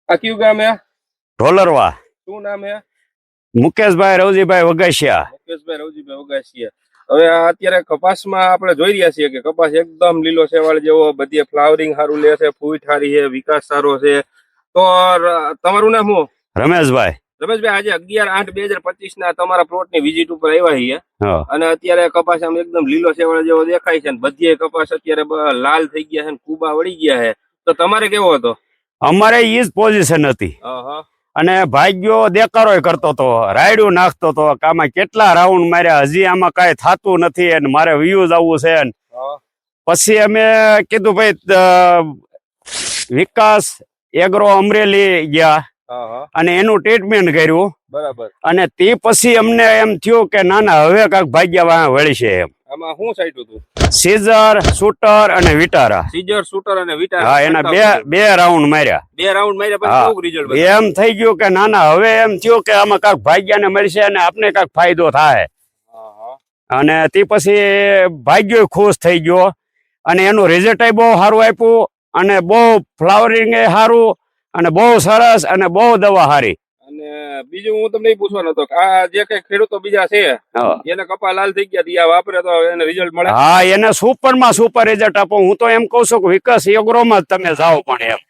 આ કયું ગામ હે? ઢોલરવા. શું નામ હે? મુકેશભાઈ રવજીભાઈ વગાસિયા. મુકેશભાઈ રવજીભાઈ વગાસિયા. હવે આ અત્યારે કપાસમાં આપણે જોઈ રહ્યા છીએ કે કપાસ એકદમ લીલો શેવાળ જેવો, બધી ફ્લાવરિંગ સારું લે છે, ફૂટ સારી છે, વિકાસ સારો છે. તો તમારું નામ શું? રમેશભાઈ. રમેશભાઈ, આજે 11/8/2025 ના તમારા પ્લોટ ની વિઝિટ ઉપર આવ્યા છીએ અને અત્યારે કપાસ આમ એકદમ લીલો શેવાળ જેવો દેખાય છે, બધી કપાસ અત્યારે લાલ થઈ ગયા છે, કુબા વળી ગયા છે. તો તમારે કેવો હતો? અમારે ઈ જ પોઝિશન હતી અને ભાગ્યો દેકારો કરતો હતો, રાયડું નાખતો હતો. આમાં કેટલા રાઉન્ડ માર્યા, હજી આમાં કઈ થતું નથી અને મારે વ્યૂઝ આવવું છે. પછી અમે કીધું ભાઈ વિકાસ એગ્રો અમરેલી ગયા અને એનું ટ્રીટમેન્ટ કર્યું. બરાબર. અને તે પછી અમને એમ થયું કે ના ના હવે કાંઈક ભાગ્યા વળી છે એમ. આમાં શું સાઈડ હતું? સીઝર, શૂટર અને વિટારા. સીઝર, શૂટર અને વિટારા. હા, એના બે રાઉન્ડ માર્યા. 2 રાઉન્ડ માર્યા પછી કેવું રિઝલ્ટ? એમ થઈ ગયું કે ના ના હવે એમ થયું કે આમાં કાંઈક ભાગ્યાને મળશે અને આપણે કાંઈક ફાયદો થાય. અને તે પછી ભાગ્યો ખુશ થઈ ગયો અને એનું રિઝલ્ટ બહુ સારું આપ્યું અને બહુ ફ્લાવરિંગ સારું અને બહુ સરસ અને બહુ દવા સારી. અને બીજું હું તમને પૂછવાનો હતો કે આ જે કઈ ખેડૂતો બીજા છે એને કપા લાલ થઈ ગયા આ વાપરે તો એને રિઝલ્ટ મળે? હા, એને સુપર માં સુપર રિઝલ્ટ આપો. હું તો એમ કઉ છું કે વિકાસ એગ્રો માં જ તમે જાઓ પણ એમ.